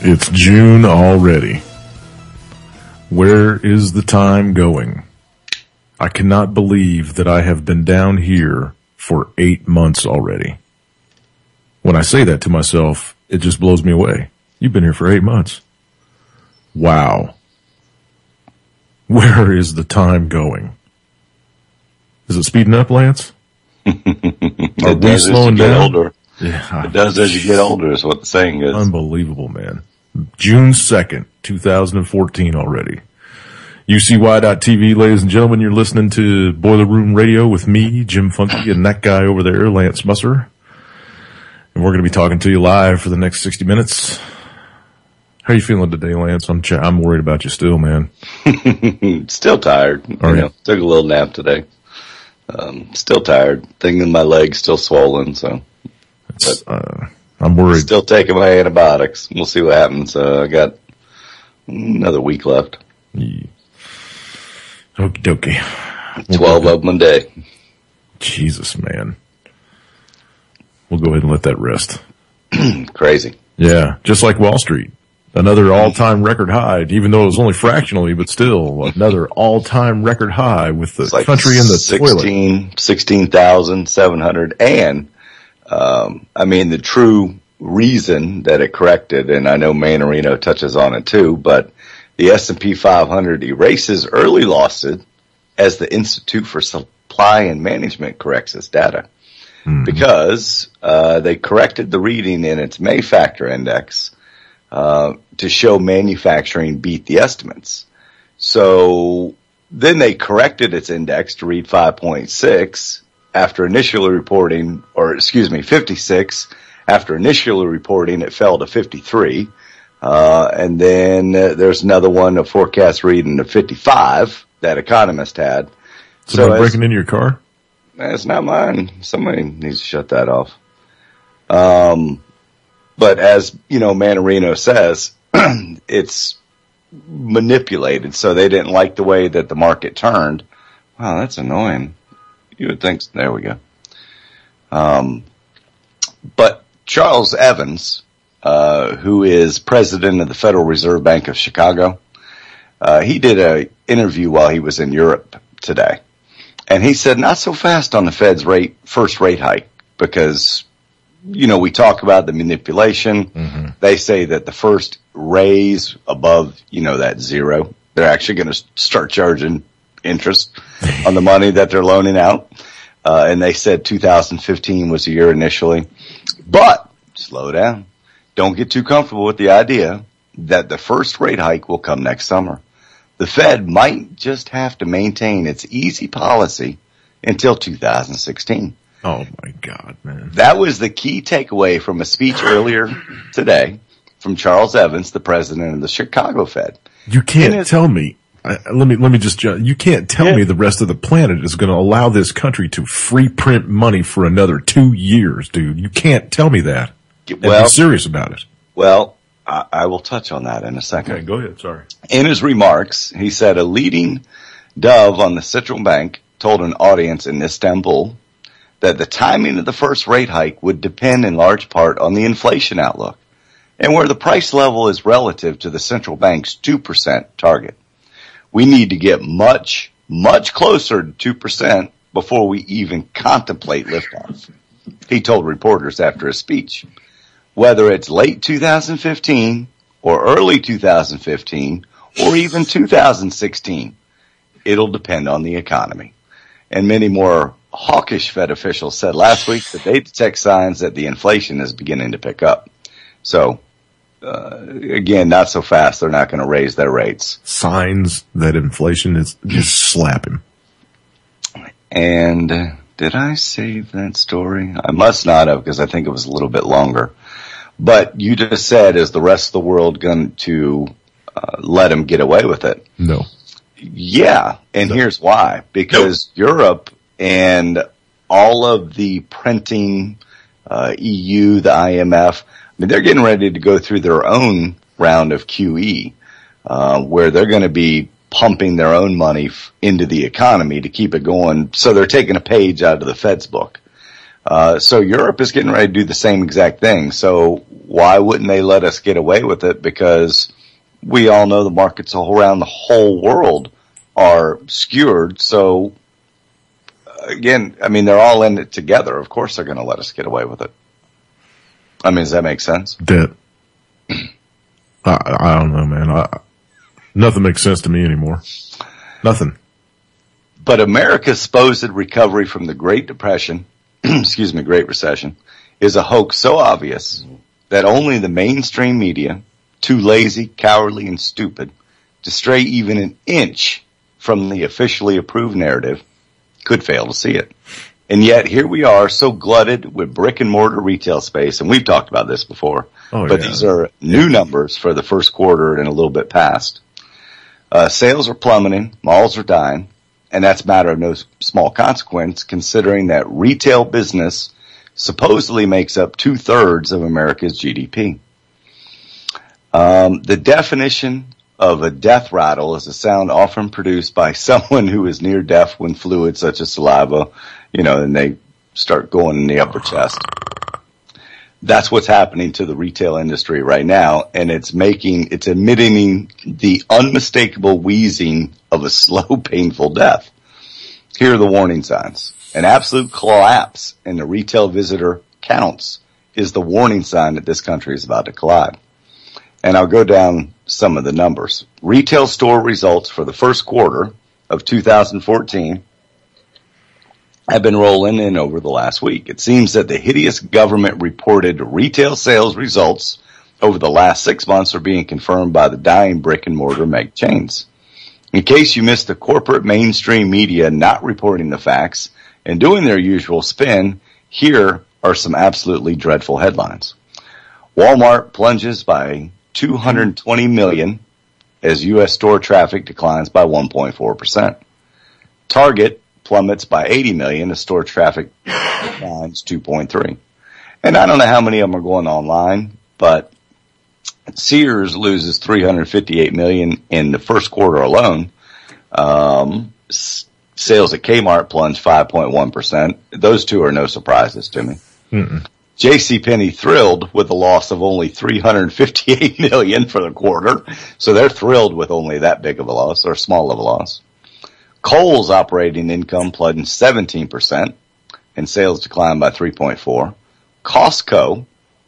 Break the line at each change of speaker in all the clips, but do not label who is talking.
It's June already. Where is the time going? I cannot believe that I have been down here for 8 months already. When I say that to myself, it just blows me away. You've been here for 8 months. Wow. Where is the time going? Is it speeding up, Lance? Are we slowing down?
Older. Yeah. It does as you get older is what the saying is.
Unbelievable, man. June 2nd, 2014 already. UCY.TV, ladies and gentlemen, you're listening to Boiler Room Radio with me, Jim Funke, and that guy over there, Lance Musser. And we're going to be talking to you live for the next 60 minutes. How are you feeling today, Lance? I'm worried about you still, man.
Still tired. Took a little nap today. Still tired. Thinking my leg's still swollen, so. I'm worried. Still taking my antibiotics. We'll see what happens. I got another week left.
Yeah. Okie dokie.
12 of them a day.
Jesus, man. We'll go ahead and let that rest.
Crazy.
Yeah, just like Wall Street. Another all-time record high, even though it was only fractionally, but still another all-time record high with the country in the toilet.
16,700. And, the true reason that it corrected, and I know Manarino touches on it too, but the S&P 500 erases early losses as the Institute for Supply and Management corrects its data. Mm-hmm. Because they corrected the reading in its May factor index to show manufacturing beat the estimates. So then they corrected its index to read 5.6 after initially reporting, 56. After initially reporting, it fell to 53. And then there's another one, a forecast reading of 55 that Economist had.
So they're breaking into your car?
That's not mine. Somebody needs to shut that off. But as, Manarino says, it's manipulated, so they didn't like the way that the market turned. Wow, that's annoying. You would think, there we go. But Charles Evans, who is president of the Federal Reserve Bank of Chicago, he did an interview while he was in Europe today. And he said, not so fast on the Fed's first rate hike, because, we talk about the manipulation. Mm-hmm. They say that the first raise above, that zero, they're actually going to start charging interest on the money that they're loaning out. And they said 2015 was the year initially. But slow down. Don't get too comfortable with the idea that the first rate hike will come next summer. The Fed might just have to maintain its easy policy until 2016.
Oh, my God, man.
That was the key takeaway from a speech earlier today from Charles Evans, the president of the Chicago Fed.
You can't tell me. Let me just. You can't tell me the rest of the planet is going to allow this country to free print money for another 2 years, dude. You can't tell me that. Well, be serious about it.
Well, I will touch on that in a second.
Okay, go ahead. Sorry.
In his remarks, he said a leading dove on the central bank told an audience in Istanbul that the timing of the first rate hike would depend in large part on the inflation outlook and where the price level is relative to the central bank's 2% target. We need to get much, much closer to 2% before we even contemplate liftoff, he told reporters after his speech. Whether it's late 2015 or early 2015 or even 2016, it'll depend on the economy. And many more hawkish Fed officials said last week that they detect signs that the inflation is beginning to pick up. So, again, not so fast. They're not going to raise their rates.
Signs that inflation is just slap him.
And did I save that story? I must not have, because I think it was a little bit longer. But you just said, is the rest of the world going to let him get away with it?
No.
Yeah, and here's why. Because Europe and all of the printing, EU, the IMF, they're getting ready to go through their own round of QE, where they're going to be pumping their own money into the economy to keep it going. So they're taking a page out of the Fed's book. So Europe is getting ready to do the same exact thing. So why wouldn't they let us get away with it? Because we all know the markets around the whole world are skewered. So again, I mean, they're all in it together. Of course they're going to let us get away with it. I mean, does that make sense?
I don't know, man. Nothing makes sense to me anymore. Nothing.
But America's supposed recovery from the Great Depression, Great Recession, is a hoax so obvious that only the mainstream media, too lazy, cowardly, and stupid to stray even an inch from the officially approved narrative, could fail to see it. And yet here we are, so glutted with brick and mortar retail space, and we've talked about this before, but these are new numbers for the first quarter and a little bit past. Sales are plummeting, malls are dying, and that's a matter of no small consequence considering that retail business supposedly makes up 2/3 of America's GDP. The definition of a death rattle is a sound often produced by someone who is near death when fluids such as saliva, and they start going in the upper chest. That's what's happening to the retail industry right now, and it's emitting the unmistakable wheezing of a slow, painful death. Here are the warning signs. An absolute collapse in the retail visitor counts is the warning sign that this country is about to collide. And I'll go down some of the numbers. Retail store results for the first quarter of 2014 have been rolling in over the last week. It seems that the hideous government reported retail sales results over the last 6 months are being confirmed by the dying brick and mortar mega chains. In case you missed the corporate mainstream media not reporting the facts and doing their usual spin, here are some absolutely dreadful headlines. Walmart plunges by 220 million as U.S. store traffic declines by 1.4%. Target plummets by 80 million as store traffic declines 2.3%. And I don't know how many of them are going online, but Sears loses 358 million in the first quarter alone. Sales at Kmart plunged 5.1%. Those two are no surprises to me. JCPenney thrilled with a loss of only 358 million for the quarter. So they're thrilled with only that big of a loss, or small of a loss. Kohl's operating income plunged 17% and sales declined by 3.4%. Costco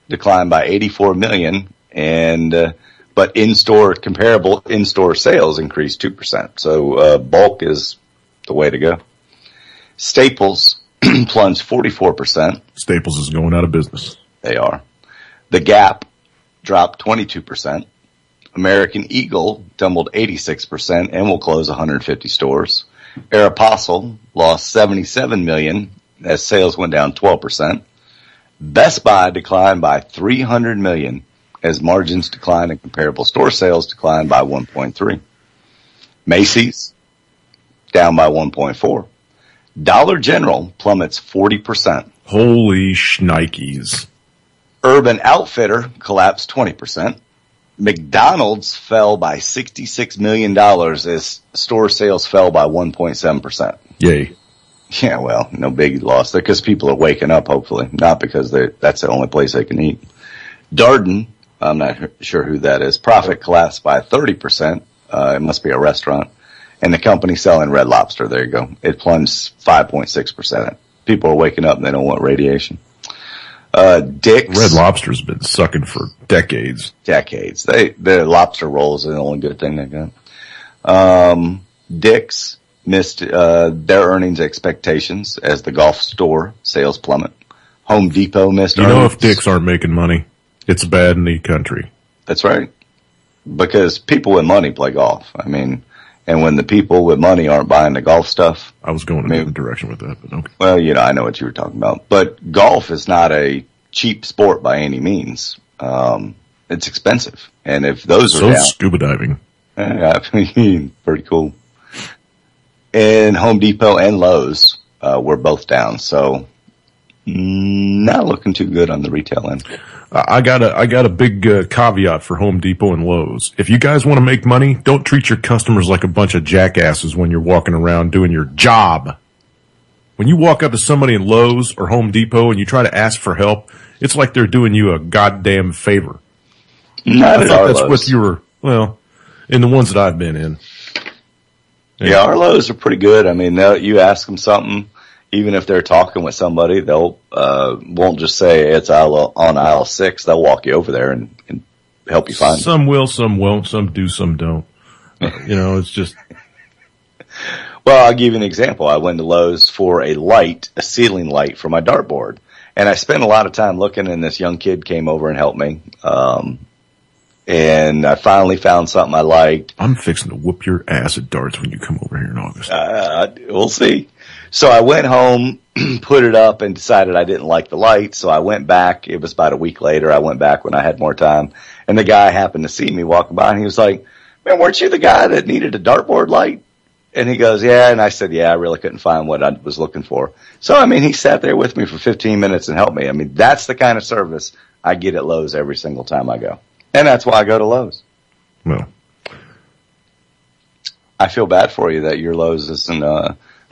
declined by 84 million but comparable in-store sales increased 2%. So, bulk is the way to go. Staples plunged 44%.
Staples is going out of business.
They are. The Gap dropped 22%. American Eagle tumbled 86% and will close 150 stores. Aeropostale lost 77 million as sales went down 12%. Best Buy declined by 300 million as margins declined and comparable store sales declined by 1.3%. Macy's down by 1.4%. Dollar General plummets 40%.
Holy shnikes.
Urban Outfitter collapsed 20%. McDonald's fell by $66 million as store sales fell by 1.7%.
Yay.
Yeah, well, no big loss there because people are waking up, hopefully, not because that's the only place they can eat. Darden, I'm not sure who that is, profit collapsed by 30%. It must be a restaurant. And the company selling Red Lobster, there you go. It plunged 5.6%. People are waking up and they don't want radiation. Dick's.
Red Lobster's been sucking for decades.
Their lobster rolls are the only good thing they got. Dick's missed their earnings expectations as the golf store sales plummet. Home Depot missed earnings.
You know, if Dick's aren't making money, it's bad in the country.
That's right. Because people with money play golf. I mean, and when the people with money aren't buying the golf stuff.
I was going in a different direction with that, but okay.
Well, I know what you were talking about. But golf is not a cheap sport by any means. It's expensive. And if those are down.
Scuba diving.
Pretty cool. And Home Depot and Lowe's were both down. So not looking too good on the retail end.
I got a big caveat for Home Depot and Lowe's. If you guys want to make money, don't treat your customers like a bunch of jackasses when you're walking around doing your job. When you walk up to somebody in Lowe's or Home Depot and you try to ask for help, it's like they're doing you a goddamn favor.
Not
I
at
thought
our
that's
Lowe's.
what you were, well, in the ones that I've been in.
Yeah, our Lowe's are pretty good. I mean, you ask them something, even if they're talking with somebody, they'll won't just say it's on aisle 6. They'll walk you over there and help you find it.
Some will, some won't, some do, some don't. It's just.
Well, I'll give you an example. I went to Lowe's for a ceiling light for my dartboard. And I spent a lot of time looking, and this young kid came over and helped me. And I finally found something I liked.
I'm fixing to whoop your ass at darts when you come over here in August.
We'll see. So I went home, put it up, and decided I didn't like the light. So I went back. It was about a week later. I went back when I had more time. And the guy happened to see me walking by, and he was like, "Man, weren't you the guy that needed a dartboard light?" And he goes, "Yeah." And I said, "Yeah, I really couldn't find what I was looking for." So, I mean, he sat there with me for 15 minutes and helped me. I mean, that's the kind of service I get at Lowe's every single time I go. And that's why I go to Lowe's.
Well,
I feel bad for you that your Lowe's isn't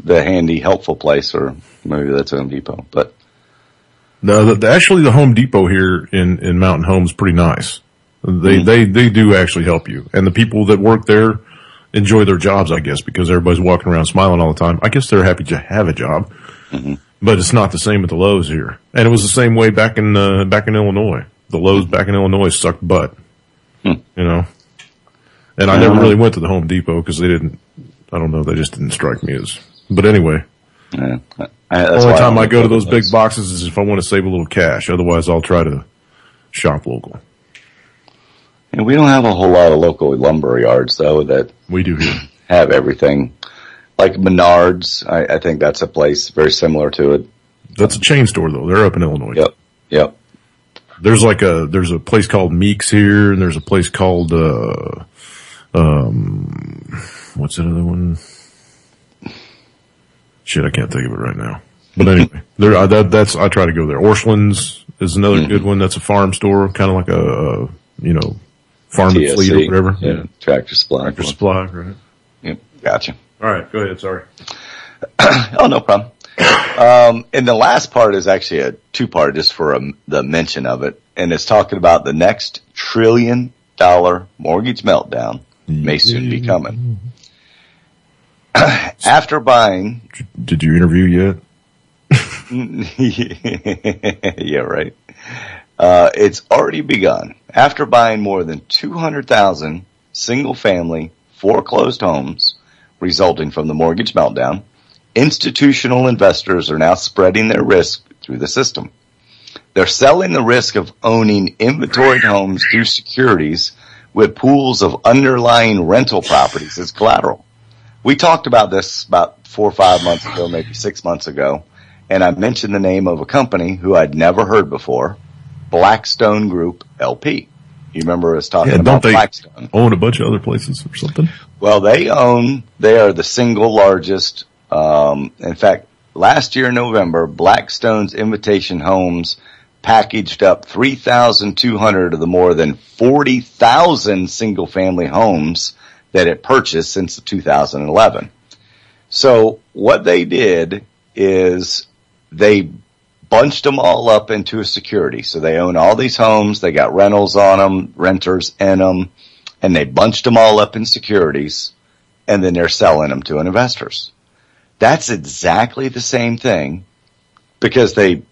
the handy, helpful place, or maybe that's Home Depot. But
no, actually, the Home Depot here in Mountain Home is pretty nice. They do actually help you, and the people that work there enjoy their jobs, I guess, because everybody's walking around smiling all the time. I guess they're happy to have a job, but it's not the same at the Lowe's here. And it was the same way back in Illinois. The Lowe's back in Illinois sucked butt, And I never really went to the Home Depot because they just didn't strike me as. But anyway,
the
only time I go to those big boxes is if I want to save a little cash. Otherwise, I'll try to shop local.
And we don't have a whole lot of local lumber yards, though, that
we do here
have everything. Like Menards, I think that's a place very similar to it.
That's a chain store, though. They're up in Illinois.
Yep.
There's a place called Meeks here, and there's a place called what's that other one? Shit, I can't think of it right now. But anyway, I try to go there. Orscheln's is another good one. That's a farm store, kind of like a farm and fleet or whatever.
Yeah. Tractor Supply.
Right.
Yep. Gotcha.
All right, go ahead. Sorry.
Oh, no problem. And the last part is actually a two-part, just for the mention of it. And it's talking about the next $1 trillion mortgage meltdown may soon be coming. After buying.
Did you interview yet?
Yeah, right. It's already begun. After buying more than 200,000 single-family foreclosed homes resulting from the mortgage meltdown, institutional investors are now spreading their risk through the system. They're selling the risk of owning inventoried homes through securities with pools of underlying rental properties as collateral. We talked about this about 4 or 5 months ago, maybe 6 months ago, and I mentioned the name of a company who I'd never heard before, Blackstone Group LP. You remember us talking about Blackstone?
Don't they own a bunch of other places or something?
Well, they are the single largest. In fact, last year in November, Blackstone's Invitation Homes packaged up 3,200 of the more than 40,000 single-family homes that it purchased since 2011. So what they did is they bunched them all up into a security. So they own all these homes, they got rentals on them, renters in them, and they bunched them all up in securities, and then they're selling them to investors. That's exactly the same thing, because they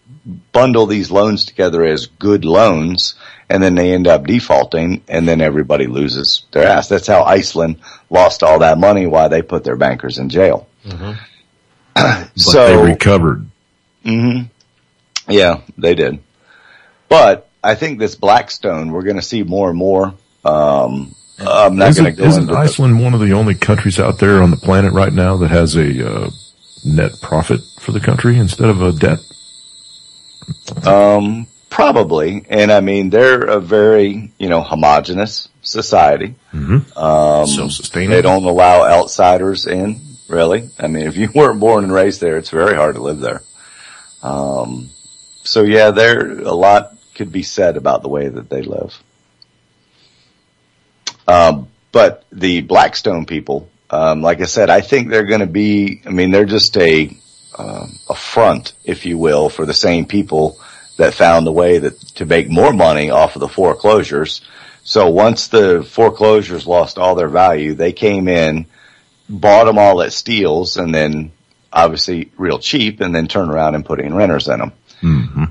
bundle these loans together as good loans, and then they end up defaulting, and then everybody loses their ass. That's how Iceland lost all that money, why they put their bankers in jail.
But they recovered.
Yeah, they did. But I think this Blackstone, we're going to see more and more. I'm not going to go into
Iceland one of the only countries out there on the planet right now that has a net profit for the country instead of a debt?
Probably. And I mean, they're a very, homogenous society.
Self-sustaining.
They don't allow outsiders in, really. I mean, if you weren't born and raised there, it's very hard to live there. So yeah, a lot could be said about the way that they live. But the Blackstone people, like I said, I think they're going to be, they're just a front, if you will, for the same people that found a way to make more money off of the foreclosures. So once the foreclosures lost all their value, they came in, bought them all at steals, and then obviously real cheap, and then turned around and put in renters in them.
Mm-hmm.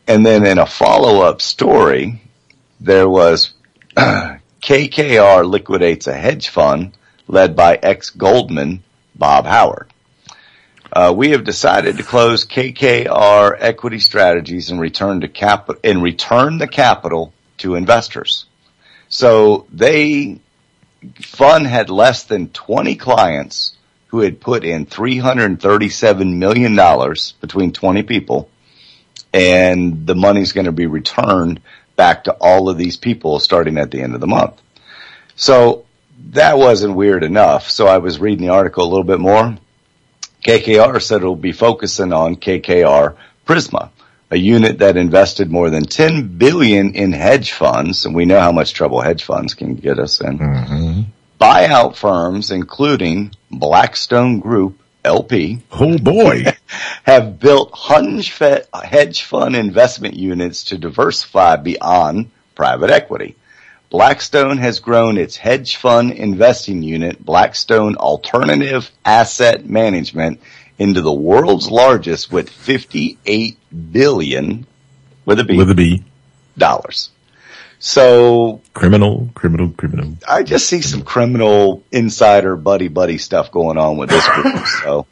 And then in a follow-up story, there was KKR liquidates a hedge fund led by ex-Goldman Bob Howard. We have decided to close KKR equity strategies and return the capital to investors. So fund had less than 20 clients who had put in $337 million between 20 people, and the money's going to be returned back to all of these people starting at the end of the month. So that wasn't weird enough. So I was reading the article a little bit more. KKR said it will be focusing on KKR Prisma, a unit that invested more than $10 billion in hedge funds, and we know how much trouble hedge funds can get us in.
Mm-hmm.
Buyout firms, including Blackstone Group, LP.
Oh boy.
Have built hedge fund investment units to diversify beyond private equity. Blackstone has grown its hedge fund investing unit, Blackstone Alternative Asset Management, into the world's largest with $58 billion with a B dollars. So
criminal.
I just see some criminal insider buddy stuff going on with this group. So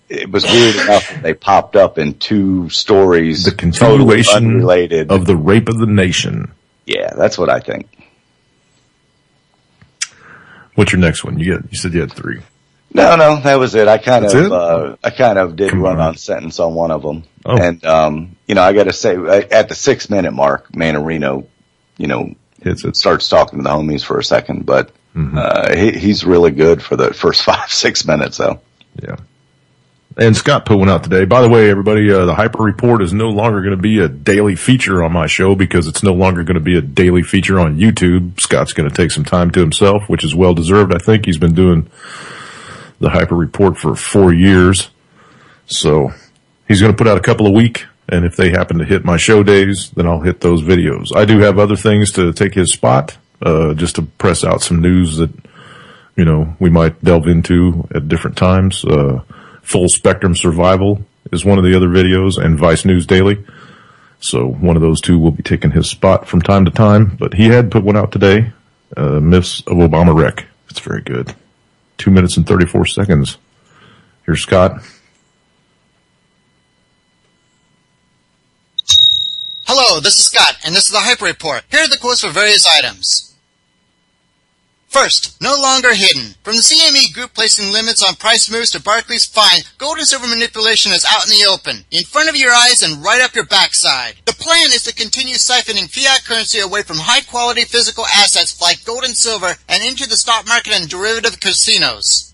it was weird enough that they popped up in two stories,
the continuation
totally unrelated
of the rape of the nation.
Yeah, that's what I think.
What's your next one? You said you had three.
No, that was it. I kind of did run on sentence on one of them.
Oh.
And, I got to say, at the 6 minute mark, Manarino, starts talking to the homies for a second, but, he's really good for the first 5-6 minutes, though.
Yeah. And Scott put one out today. By the way, everybody, the Hyper Report is no longer going to be a daily feature on my show because it's no longer going to be a daily feature on YouTube. Scott's going to take some time to himself, which is well deserved. I think he's been doing the Hyper Report for 4 years. So he's going to put out a couple a week. And if they happen to hit my show days, then I'll hit those videos. I do have other things to take his spot, just to press out some news that, we might delve into at different times. Full Spectrum Survival is one of the other videos, and Vice News Daily. So one of those two will be taking his spot from time to time. But he had put one out today, Myths of Obama Wreck. It's very good. 2 minutes and 34 seconds. Here's Scott.
Hello, this is Scott, and this is the Hyper Report. Here are the quotes for various items. First, no longer hidden. From the CME Group placing limits on price moves to Barclays' fine, gold and silver manipulation is out in the open, in front of your eyes and right up your backside. The plan is to continue siphoning fiat currency away from high-quality physical assets like gold and silver and into the stock market and derivative casinos.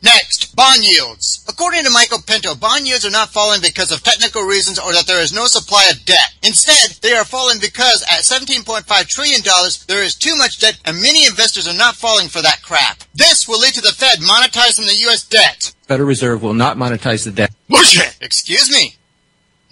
Next, bond yields. According to Michael Pinto, bond yields are not falling because of technical reasons or that there is no supply of debt. Instead, they are falling because at $17.5 trillion, there is too much debt and many investors are not falling for that crap. This will lead to the Fed monetizing the U.S. debt.
Federal Reserve will not monetize the debt.
Bullshit! Excuse me.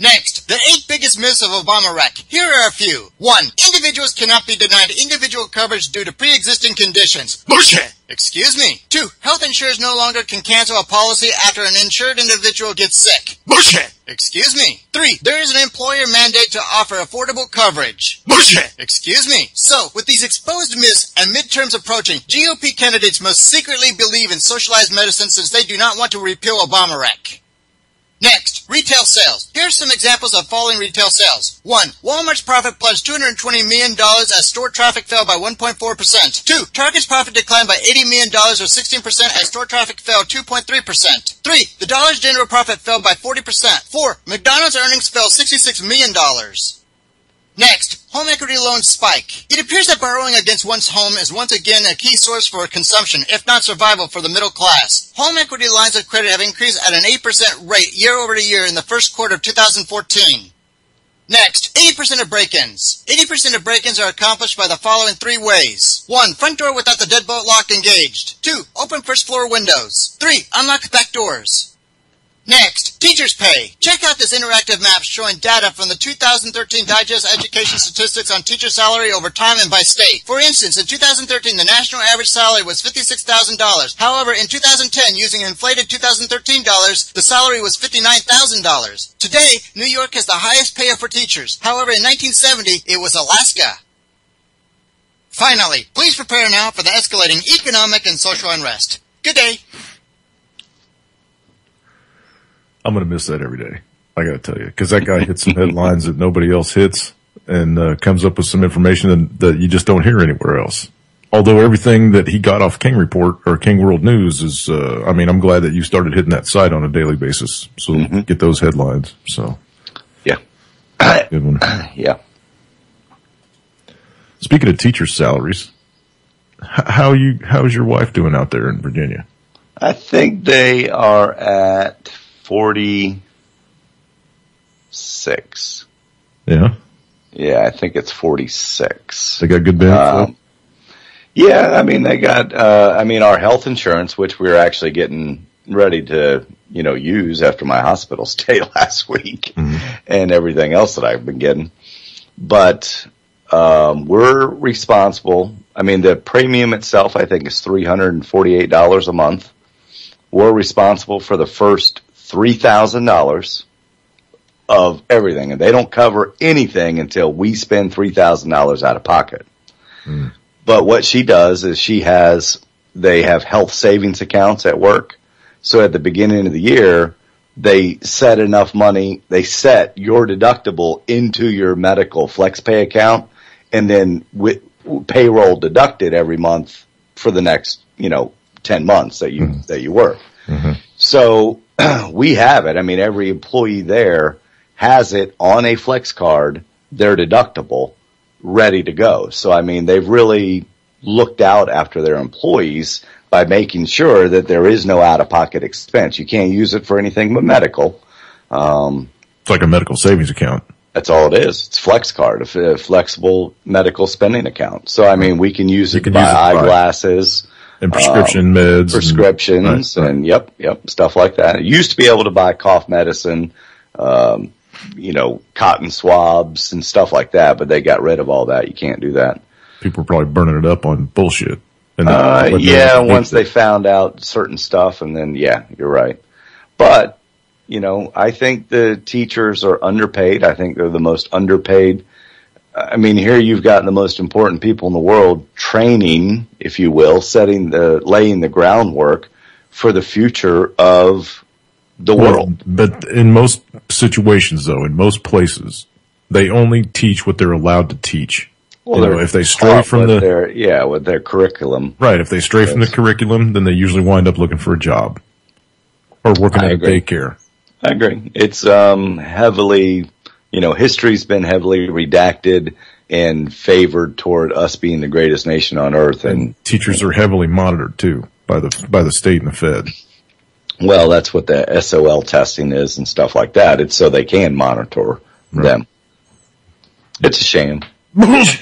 Next, the 8 biggest myths of Obama Wreck. Here are a few. 1. Individuals cannot be denied individual coverage due to pre-existing conditions. Bullshit! Excuse me. 2. Health insurers no longer can cancel a policy after an insured individual gets sick. Bullshit! Excuse me. 3. There is an employer mandate to offer affordable coverage. Bullshit! Excuse me. So, with these exposed myths and midterms approaching, GOP candidates must secretly believe in socialized medicine since they do not want to repeal Obama Wreck. Next, retail sales. Here are some examples of falling retail sales. 1. Walmart's profit plunged $220 million as store traffic fell by 1.4%. 2. Target's profit declined by $80 million or 16% as store traffic fell 2.3%. 3. The Dollar General profit fell by 40%. 4. McDonald's earnings fell $66 million. Next, home equity loans spike. It appears that borrowing against one's home is once again a key source for consumption, if not survival, for the middle class. Home equity lines of credit have increased at an 8% rate year over year in the first quarter of 2014. Next, 80% of break-ins. 80% of break-ins are accomplished by the following 3 ways. 1. Front door without the deadbolt lock engaged. 2. Open first floor windows. 3. Unlock back doors. Next, teachers' pay. Check out this interactive map showing data from the 2013 Digest Education Statistics on teacher salary over time and by state. For instance, in 2013, the national average salary was $56,000. However, in 2010, using inflated 2013 dollars, the salary was $59,000. Today, New York has the highest payer for teachers. However, in 1970, it was Alaska. Finally, please prepare now for the escalating economic and social unrest. Good day.
I'm going to miss that every day. I got to tell you, because that guy hits some headlines that nobody else hits and comes up with some information that you just don't hear anywhere else. Although everything that he got off King Report or King World News is, I'm glad that you started hitting that site on a daily basis. So get those headlines. So.
Yeah.
Good one.
Yeah.
Speaking of teachers' salaries, how's your wife doing out there in Virginia?
I think they are at 46.
Yeah?
Yeah, I think it's 46.
They got good benefits?
Yeah, they got, our health insurance, which we were actually getting ready to, use after my hospital stay last week and everything else that I've been getting. But, we're responsible. The premium itself, I think, is $348 a month. We're responsible for the first $3,000 of everything, and they don't cover anything until we spend $3,000 out of pocket. But what she does is they have health savings accounts at work. So at the beginning of the year, they set enough money, they set your deductible into your medical flex pay account, and then with payroll deducted every month for the next, 10 months that you work. So we have it. Every employee there has it on a flex card, their deductible, ready to go. So, they've really looked out after their employees by making sure that there is no out-of-pocket expense. You can't use it for anything but medical.
It's like a medical savings account.
That's all it is. It's flex card, a flexible medical spending account. So, we can use it to buy eyeglasses.
And prescription meds.
Prescriptions and yep, stuff like that. It used to be able to buy cough medicine, cotton swabs and stuff like that, but they got rid of all that. You can't do that.
People are probably burning it up on bullshit.
Once they found out certain stuff, and then, yeah, you're right. But, I think the teachers are underpaid. I think they're the most underpaid. Here you've got the most important people in the world training, if you will, laying the groundwork for the future of the world.
But in most situations, though, in most places, they only teach what they're allowed to teach. Well, if they stray from
with their curriculum.
Right. If they stray from the curriculum, then they usually wind up looking for a job or working at a daycare.
I agree. It's heavily, history's been heavily redacted and favored toward us being the greatest nation on earth. And
teachers are heavily monitored too by the state and the Fed.
Well, that's what the SOL testing is and stuff like that. It's so they can monitor them. It's a shame. But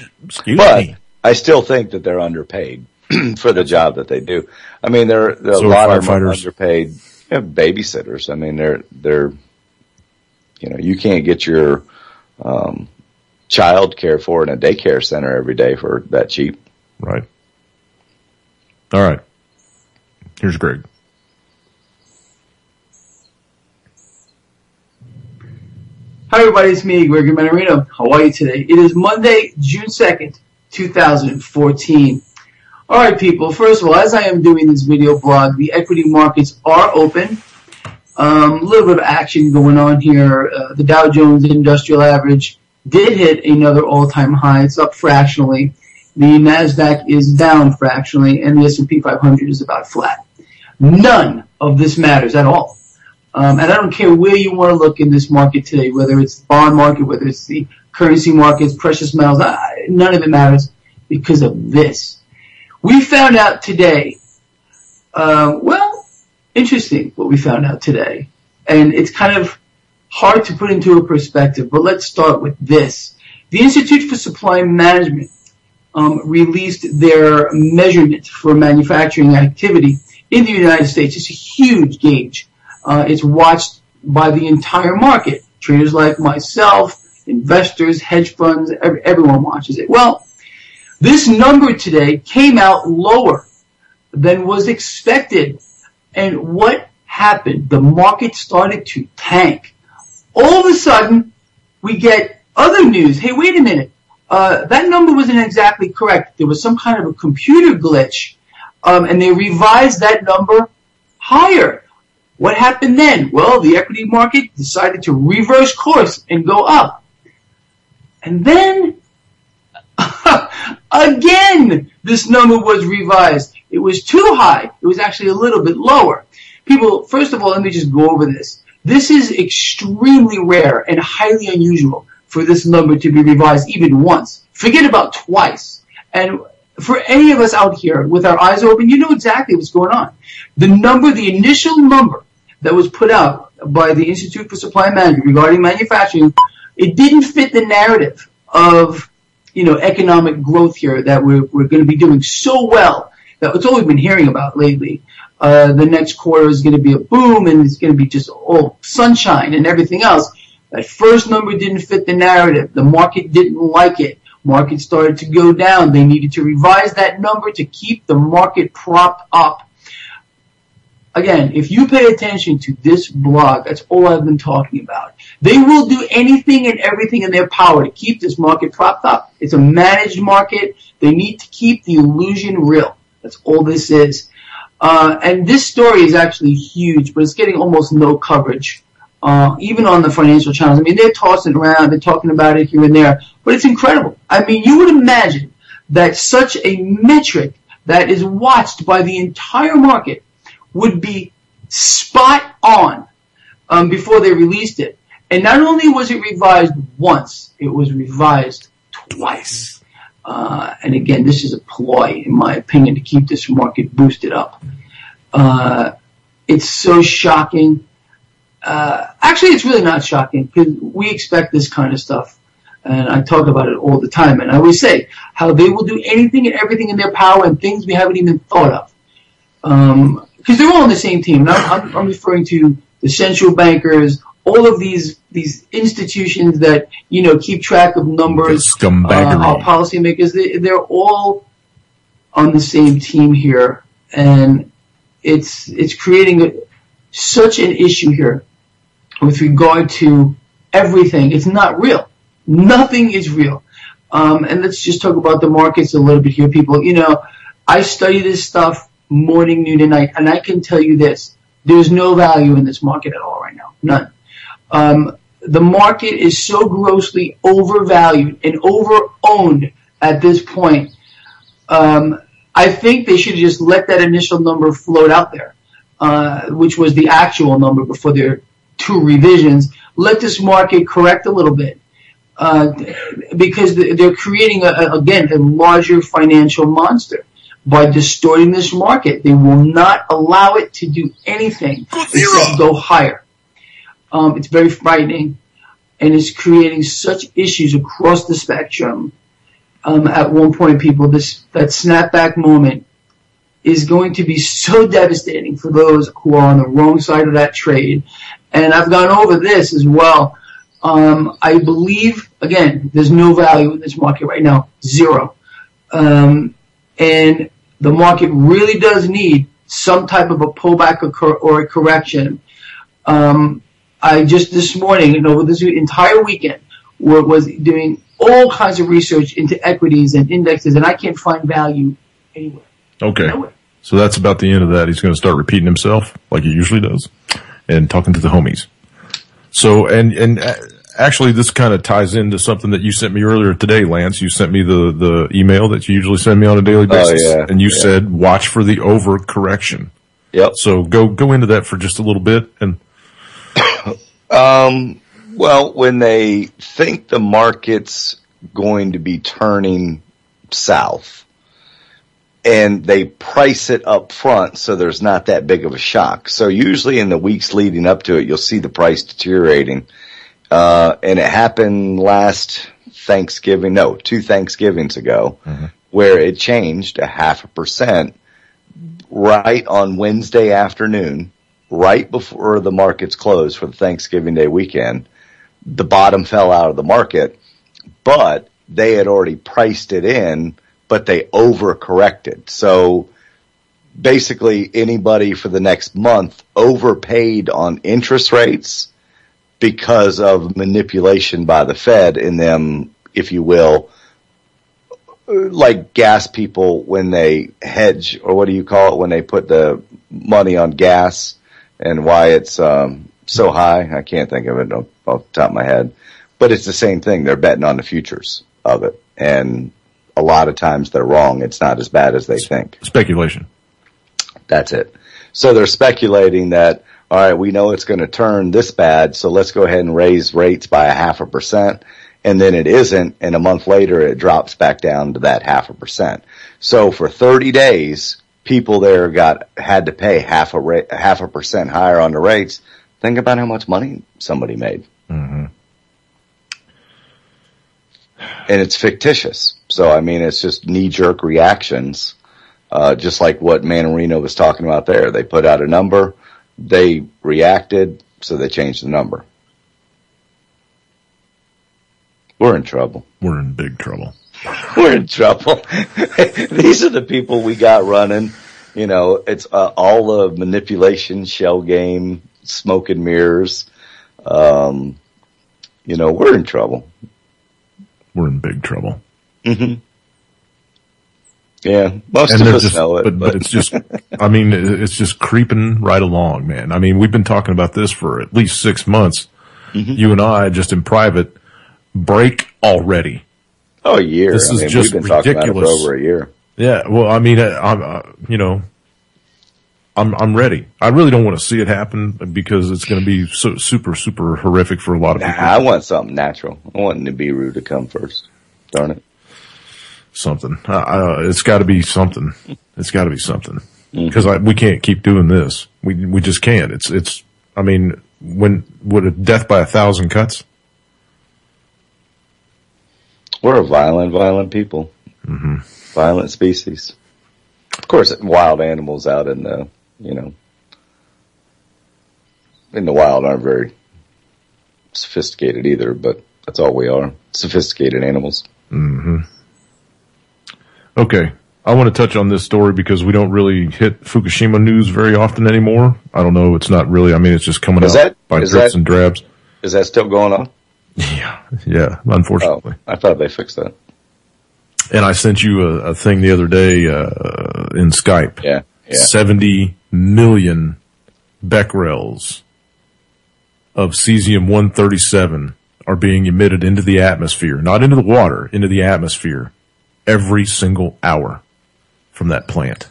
I still think that they're underpaid for the job that they do. There are a lot of them underpaid babysitters. They're you can't get your child cared for in a daycare center every day for that cheap.
Right. All right. Here's Greg.
Hi everybody, it's me, Gregory Manarino. How are you today? It is Monday, June 2nd, 2014. Alright people, first of all, as I am doing this video blog, the equity markets are open. A little bit of action going on here. The Dow Jones Industrial Average did hit another all-time high. It's up fractionally. The NASDAQ is down fractionally, and the S&P 500 is about flat. None of this matters at all. And I don't care where you want to look in this market today, whether it's the bond market, whether it's the currency markets, precious metals, none of it matters because of this. We found out today, interesting what we found out today. And it's kind of hard to put into a perspective, but let's start with this. The Institute for Supply Management released their measurement for manufacturing activity in the United States. It's a huge gauge. It's watched by the entire market. Traders like myself, investors, hedge funds, everyone watches it. Well, this number today came out lower than was expected. And what happened? The market started to tank. All of a sudden, we get other news. Hey, wait a minute. That number wasn't exactly correct. There was some kind of a computer glitch, and they revised that number higher. What happened then? Well, the equity market decided to reverse course and go up. And then, again, this number was revised. It was too high. It was actually a little bit lower. People, first of all, let me just go over this. This is extremely rare and highly unusual for this number to be revised even once. Forget about twice. And for any of us out here with our eyes open, you know exactly what's going on. The initial number that was put out by the Institute for Supply Management regarding manufacturing, it didn't fit the narrative of, economic growth here, that we're going to be doing so well. That's all we've been hearing about lately. The next quarter is going to be a boom, and it's going to be just all sunshine and everything else. That first number didn't fit the narrative. The market didn't like it. Market started to go down. They needed to revise that number to keep the market propped up. Again, if you pay attention to this blog, that's all I've been talking about. They will do anything and everything in their power to keep this market propped up. It's a managed market. They need to keep the illusion real. That's all this is. And this story is actually huge, but it's getting almost no coverage, even on the financial channels. I mean, they're tossing around, they're talking about it here and there, but it's incredible. I mean, you would imagine that such a metric that is watched by the entire market would be spot on before they released it. And not only was it revised once, it was revised twice. And again, this is a ploy, in my opinion, to keep this market boosted up. It's so shocking. Actually, it's really not shocking, because we expect this kind of stuff. And I talk about it all the time. And I always say how they will do anything and everything in their power and things we haven't even thought of. Because they're all on the same team. And I'm referring to the central bankers, all of these institutions that, keep track of numbers, our policymakers, they're all on the same team here. And it's creating such an issue here with regard to everything. It's not real. Nothing is real. And let's just talk about the markets a little bit here, people. I study this stuff morning, noon, and night, and I can tell you this. There's no value in this market at all right now. None. The market is so grossly overvalued and over-owned at this point. I think they should have just let that initial number float out there, which was the actual number before their two revisions. Let this market correct a little bit, because they're creating, a larger financial monster by distorting this market. They will not allow it to do anything except go higher. It's very frightening, and it's creating such issues across the spectrum. At one point, people, that snapback moment is going to be so devastating for those who are on the wrong side of that trade. And I've gone over this as well. I believe, again, there's no value in this market right now. Zero. And the market really does need some type of a pullback or a correction. I just this morning, and over this entire weekend, was doing all kinds of research into equities and indexes, and I can't find value anywhere.
Okay.
Nowhere.
So that's about the end of that. He's going to start repeating himself like he usually does and talking to the homies. So, and actually this kind of ties into something that you sent me earlier today, Lance. You sent me the email that you usually send me on a daily basis.
Oh, yeah.
And you said, watch for the overcorrection.
Yep.
So go into that for just a little bit. And
well, when they think the market's going to be turning south, and they price it up front so there's not that big of a shock. So usually in the weeks leading up to it, you'll see the price deteriorating. And it happened two Thanksgivings ago, where it changed 0.5% right on Wednesday afternoon right before the markets closed for the Thanksgiving Day weekend, the bottom fell out of the market, but they had already priced it in, but they overcorrected. So basically anybody for the next month overpaid on interest rates because of manipulation by the Fed in them, if you will, like gas people when they hedge, or what do you call it, when they put the money on gas and why it's so high. I can't think of it off the top of my head, but it's the same thing. They're betting on the futures of it, and a lot of times they're wrong. It's not as bad as they think.
Speculation.
That's it. So they're speculating that, all right, we know it's going to turn this bad, so let's go ahead and raise rates by 0.5%. And then it isn't, and a month later it drops back down to that 0.5%. So for 30 days, people there had to pay 0.5% higher on the rates. Think about how much money somebody made.
Mm-hmm.
And it's fictitious. So, I mean, it's just knee-jerk reactions, just like what Manarino was talking about there. They put out a number, they reacted, so they changed the number. We're in trouble.
We're in big trouble.
We're in trouble. These are the people we got running. You know, it's all the manipulation, shell game, smoke and mirrors. You know, we're in trouble.
We're in big trouble.
Mm-hmm. Yeah, most of us know it.
But it's just, I mean, it's just creeping right along, man. I mean, we've been talking about this for at least 6 months. Mm-hmm. You and I, just in private, break already.
Oh, a year.
This is just
we've been
ridiculous.
Talking about it for over a year.
Yeah, well, I mean, I'm ready. I really don't want to see it happen because it's going to be so super, super horrific for a lot of people.
I want something natural. I want Nibiru to come first. Darn it.
Something. It's got to be something. It's got to be something because we can't keep doing this. We just can't. It's. I mean, would a death by 1,000 cuts?
We're a violent people.
Mm-hmm.
Violent species. Of course, wild animals out in the, in the wild aren't very sophisticated either, but that's all we are. Sophisticated animals.
Mm-hmm. Okay. I want to touch on this story because we don't really hit Fukushima news very often anymore. I don't know. It's not really, I mean, it's just coming out by drips and drabs.
Is that still going on?
Yeah, unfortunately.
Oh, I thought they fixed that.
And I sent you a thing the other day, in Skype.
Yeah.
70 million becquerels of cesium-137 are being emitted into the atmosphere, not into the water, into the atmosphere every single hour from that plant.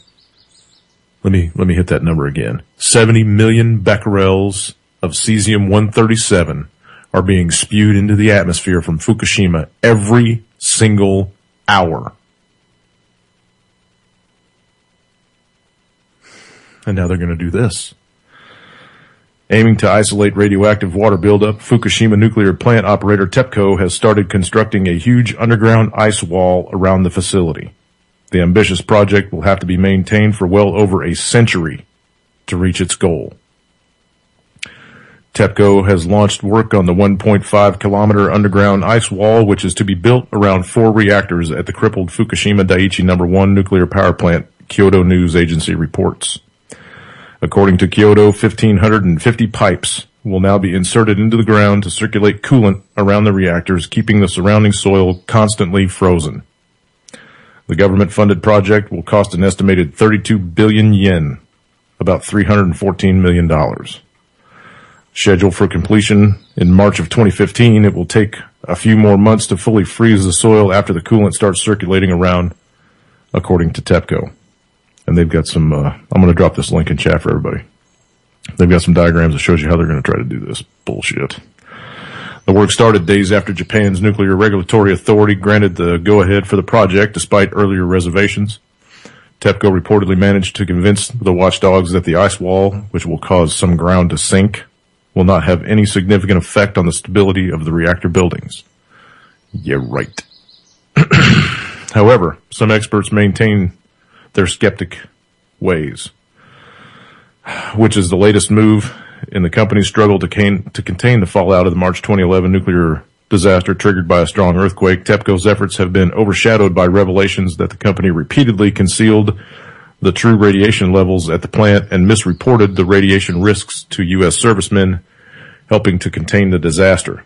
Let me hit that number again. 70 million becquerels of cesium-137 are being spewed into the atmosphere from Fukushima every single hour. And now they're going to do this. Aiming to isolate radioactive water buildup, Fukushima nuclear plant operator TEPCO has started constructing a huge underground ice wall around the facility. The ambitious project will have to be maintained for well over a century to reach its goal. TEPCO has launched work on the 1.5 kilometer underground ice wall, which is to be built around 4 reactors at the crippled Fukushima Daiichi No. 1 nuclear power plant, Kyodo News Agency reports. According to Kyodo, 1,550 pipes will now be inserted into the ground to circulate coolant around the reactors, keeping the surrounding soil constantly frozen. The government-funded project will cost an estimated 32 billion yen, about $314 million. Scheduled for completion in March of 2015, it will take a few more months to fully freeze the soil after the coolant starts circulating around, according to TEPCO. And they've got some, I'm going to drop this link in chat for everybody. They've got some diagrams that shows you how they're going to try to do this bullshit. The work started days after Japan's Nuclear Regulatory Authority granted the go-ahead for the project, despite earlier reservations. TEPCO reportedly managed to convince the watchdogs that the ice wall, which will cause some ground to sink, will not have any significant effect on the stability of the reactor buildings. Yeah, right. However, some experts maintain their skeptic ways. which is the latest move in the company's struggle to contain the fallout of the March 2011 nuclear disaster triggered by a strong earthquake. TEPCO's efforts have been overshadowed by revelations that the company repeatedly concealed the true radiation levels at the plant and misreported the radiation risks to U.S. servicemen, helping to contain the disaster.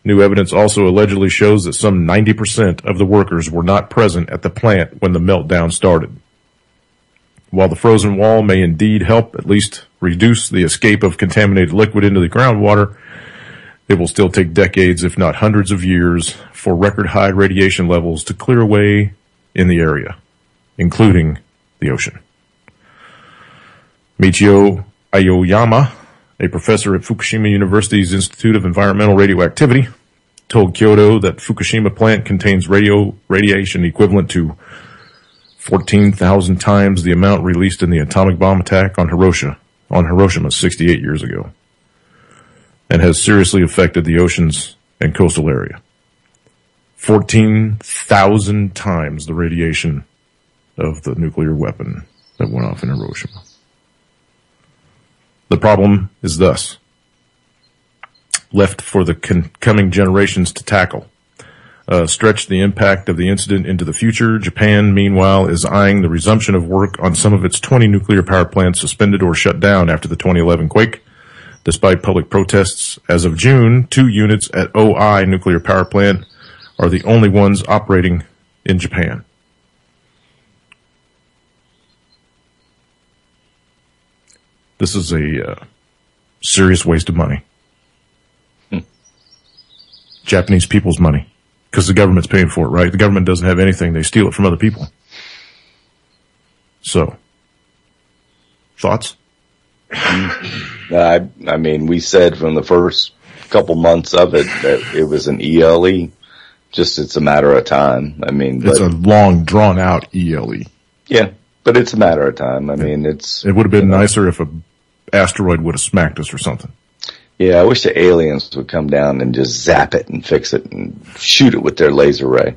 New evidence also allegedly shows that some 90% of the workers were not present at the plant when the meltdown started. While the frozen wall may indeed help at least reduce the escape of contaminated liquid into the groundwater, it will still take decades, if not hundreds of years, for record high radiation levels to clear away in the area, including the ocean. Michio Aoyama, a professor at Fukushima University's Institute of Environmental Radioactivity, told Kyoto that Fukushima plant contains radiation equivalent to 14,000 times the amount released in the atomic bomb attack on Hiroshima 68 years ago, and has seriously affected the oceans and coastal area. 14,000 times the radiation of the nuclear weapon that went off in Hiroshima. The problem is thus left for the coming generations to tackle. Stretch the impact of the incident into the future. Japan, meanwhile, is eyeing the resumption of work on some of its 20 nuclear power plants suspended or shut down after the 2011 quake. Despite public protests, as of June, 2 units at OI nuclear power plant are the only ones operating in Japan. This is a serious waste of money. Japanese people's money. Because the government's paying for it, right? The government doesn't have anything. They steal it from other people. So, thoughts?
I mean, we said from the first couple months of it that it was an ELE. Just it's a matter of time. I mean,
it's a long, drawn out ELE.
Yeah, but it's a matter of time. I mean, it
would have been nicer if an asteroid would have smacked us or something.
Yeah, I wish the aliens would come down and just zap it and fix it and shoot it with their laser ray.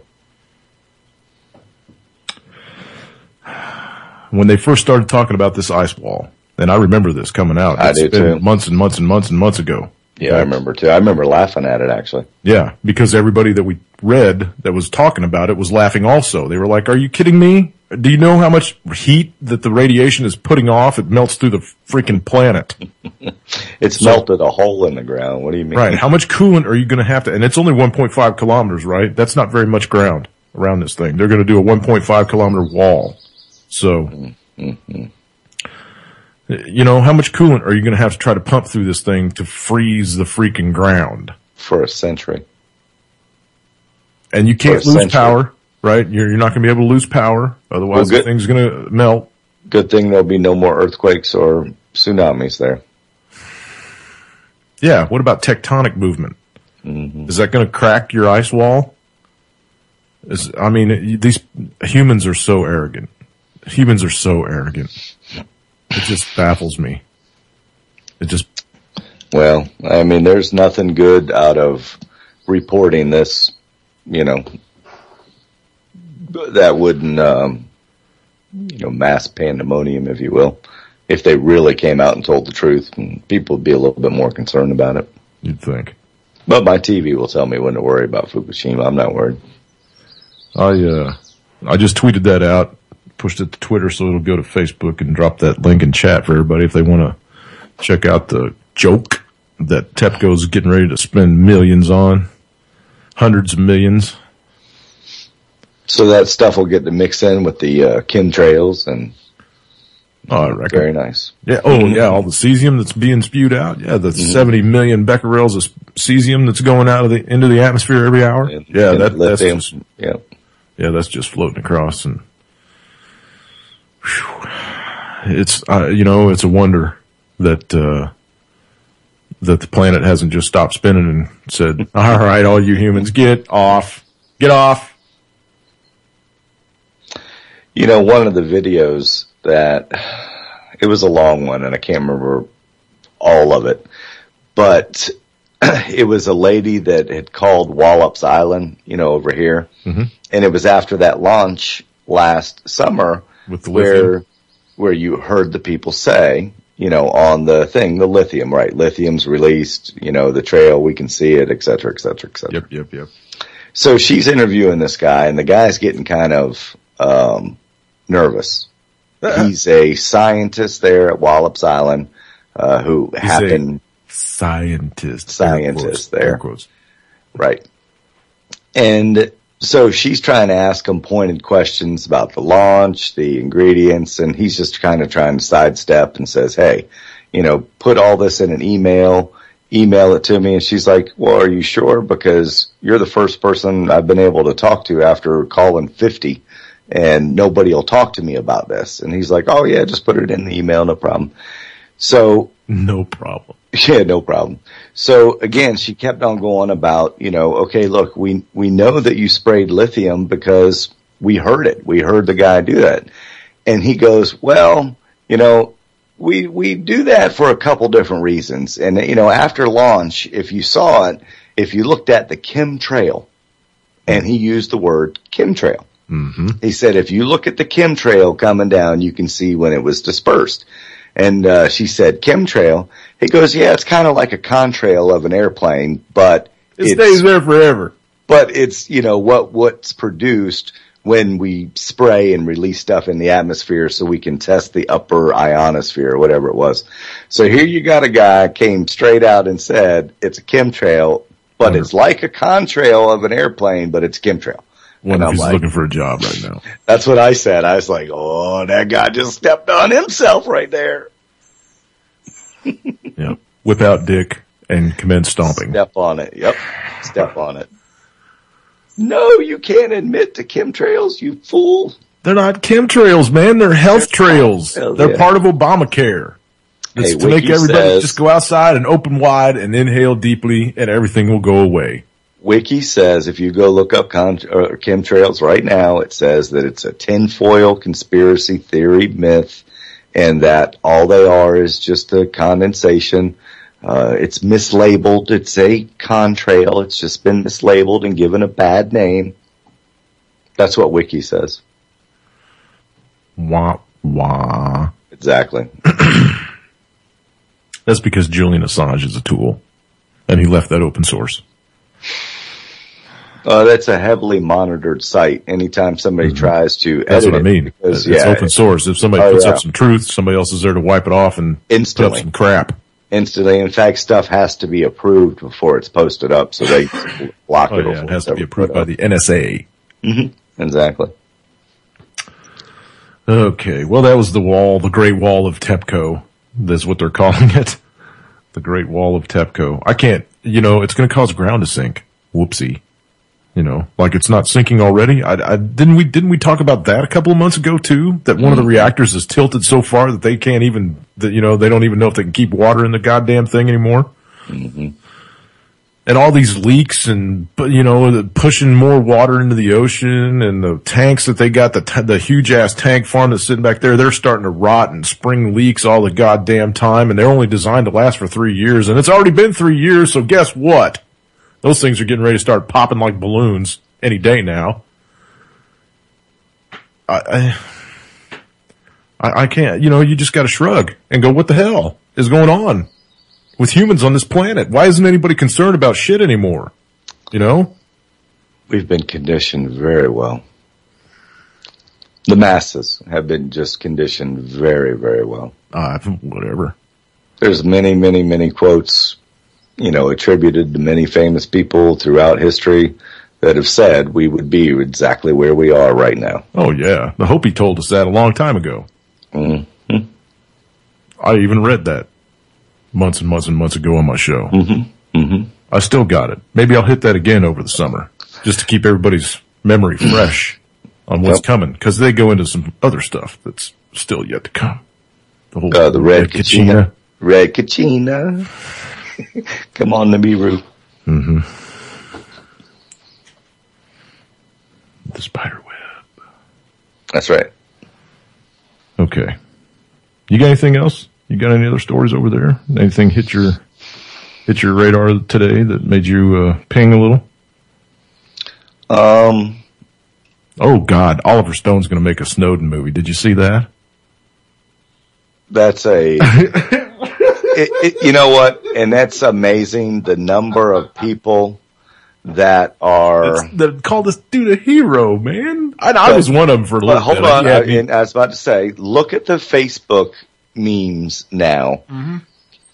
When they first started talking about this ice wall, and I remember this coming out.
I do too.
Months and months and months and months ago.
Yeah, I remember too. I remember laughing at it actually.
Yeah, because everybody that we read that was talking about it was laughing also. They were like, "Are you kidding me? Do you know how much heat that the radiation is putting off? It melts through the freaking planet."
It's melted a hole in the ground. What do you mean?
Right. How much coolant are you going to have to, and it's only 1.5 kilometers, right? That's not very much ground around this thing. They're going to do a 1.5 kilometer wall. So, you know, how much coolant are you going to have to try to pump through this thing to freeze the freaking ground?
For a century.
And you can't lose power, right? You're not going to be able to lose power. Otherwise, the thing's going to melt.
Good thing there'll be no more earthquakes or tsunamis there.
Yeah. What about tectonic movement?
Mm-hmm.
Is that going to crack your ice wall? These humans are so arrogant. Humans are so arrogant. It just baffles me.
Well, I mean, there's nothing good out of reporting this, you know, that wouldn't, mass pandemonium, if you will, if they really came out and told the truth, and people would be a little bit more concerned about it.
You'd think.
But my TV will tell me when to worry about Fukushima. I'm not worried.
I just tweeted that out, pushed it to Twitter so it'll go to Facebook and drop that link in chat for everybody if they want to check out the joke that TEPCO's getting ready to spend millions on. Hundreds of millions.
So that stuff will get to mix in with the chemtrails and
I reckon.
Very nice.
Yeah. Oh, yeah. All the cesium that's being spewed out. Yeah. The 70 million becquerels of cesium that's going out into the atmosphere every hour. That's just, that's just floating across and it's, it's a wonder that, that the planet hasn't just stopped spinning and said, all right, all you humans, get off. Get off.
One of the videos that, it was a long one and I can't remember all of it, but it was a lady that had called Wallops Island, over here. Mm-hmm. And it was after that launch last summer
with the where
you heard the people say, on the thing, the lithium, right? Lithium's released, the trail, we can see it, et cetera, et cetera, et cetera.
Yep.
So she's interviewing this guy, and the guy's getting kind of nervous. He's a scientist there at Wallops Island who happened...
Scientist
there. Right. And so she's trying to ask him pointed questions about the launch, the ingredients, and he's just kind of trying to sidestep and says, hey, put all this in an email it to me. And she's like, well, are you sure? Because you're the first person I've been able to talk to after calling 50, and nobody will talk to me about this. And he's like, oh yeah, just put it in the email, no problem. So.
No problem.
Yeah, no problem. So again, she kept on going about, okay, look, we know that you sprayed lithium because we heard it. We heard the guy do that. And he goes, well, we do that for a couple different reasons. And, after launch, if you saw it, if you looked at the chemtrail, and he used the word chemtrail.
Mm-hmm.
He said, if you look at the chemtrail coming down, you can see when it was dispersed. And she said, chemtrail. He goes, yeah, it's kind of like a contrail of an airplane, but
it stays there forever.
But it's, what's produced when we spray and release stuff in the atmosphere so we can test the upper ionosphere or whatever it was. So here you got a guy came straight out and said it's a chemtrail, but it's like a contrail of an airplane, but it's chemtrail.
Wonder if he's looking for a job right now.
That's what I said. I was like, oh, that guy just stepped on himself right there.
Yeah. Whip out dick and commence stomping.
Step on it. Yep. Step on it. No, you can't admit to chemtrails, you fool.
They're not chemtrails, man. They're health trails. They're part of Obamacare. It's to make everybody just go outside and open wide and inhale deeply, and everything will go away.
Wiki says if you go look up chemtrails right now, it says that it's a tinfoil conspiracy theory myth, and that all they are is just a condensation. It's mislabeled. It's a contrail. It's just been mislabeled and given a bad name. That's what Wiki says.
Wah, wah.
Exactly.
That's because Julian Assange is a tool, and he left that open source.
That's a heavily monitored site. Anytime somebody tries to edit
That's what I mean.
Because,
it's open source. If somebody puts up some truth, somebody else is there to wipe it off and put up some crap.
Instantly. In fact, stuff has to be approved before it's posted up, so they block it.
It has to be approved by the NSA.
Mm-hmm. Exactly.
Okay. Well, that was the wall, the Great Wall of TEPCO. That's what they're calling it. The Great Wall of TEPCO. I can't, it's going to cause ground to sink. Whoopsie. Like it's not sinking already. Didn't we talk about that a couple of months ago too? That one of the reactors is tilted so far that they can't even, they don't even know if they can keep water in the goddamn thing anymore.
Mm-hmm.
And all these leaks and, pushing more water into the ocean, and the tanks that they got, the huge ass tank farm that's sitting back there, they're starting to rot and spring leaks all the goddamn time, and they're only designed to last for 3 years, and it's already been 3 years, so guess what? Those things are getting ready to start popping like balloons any day now. I can't, you just gotta shrug and go, what the hell is going on with humans on this planet? Why isn't anybody concerned about shit anymore?
We've been conditioned very well. The masses have been just conditioned very, very well.
Whatever.
There's many, many, many quotes, attributed to many famous people throughout history that have said we would be exactly where we are right now.
Oh yeah. I hope he told us that a long time ago.
Mm-hmm.
I even read that months and months and months ago on my show.
Mm-hmm. Mm-hmm.
I still got it. Maybe I'll hit that again over the summer just to keep everybody's memory fresh on what's coming, because they go into some other stuff that's still yet to come. The whole
the Red Kachina. Red Kachina. Come on, Nibiru.
Mm-hmm. The spider web.
That's right.
Okay. You got anything else? You got any other stories over there? Anything hit your radar today that made you ping a little? Oh God, Oliver Stone's going to make a Snowden movie. Did you see that?
That's a, you know what? And that's amazing. The number of people that
call this dude a hero, man. I was one of them for a little bit.
Hold on. I was about to say, look at the Facebook memes now. Mm-hmm.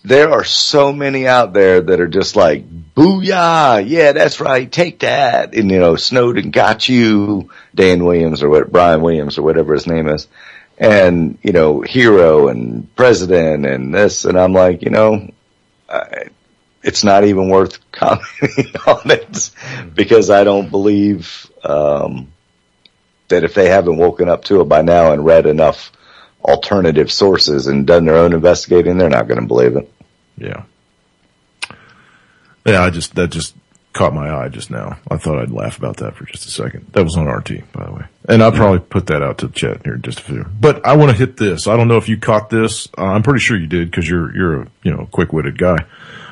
There are so many out there that are just like, booyah, yeah, that's right, take that. And, Snowden got you, Dan Williams or Brian Williams or whatever his name is. And, hero and president and this. And I'm like, it's not even worth commenting on it because I don't believe that if they haven't woken up to it by now and read enough alternative sources and done their own investigating, they're not going to believe it.
Yeah. Yeah, that just caught my eye just now. I thought I'd laugh about that for just a second. That was on RT, by the way. And I'll probably put that out to the chat here in just a few. But I want to hit this. I don't know if you caught this. I'm pretty sure you did because you're a quick-witted guy.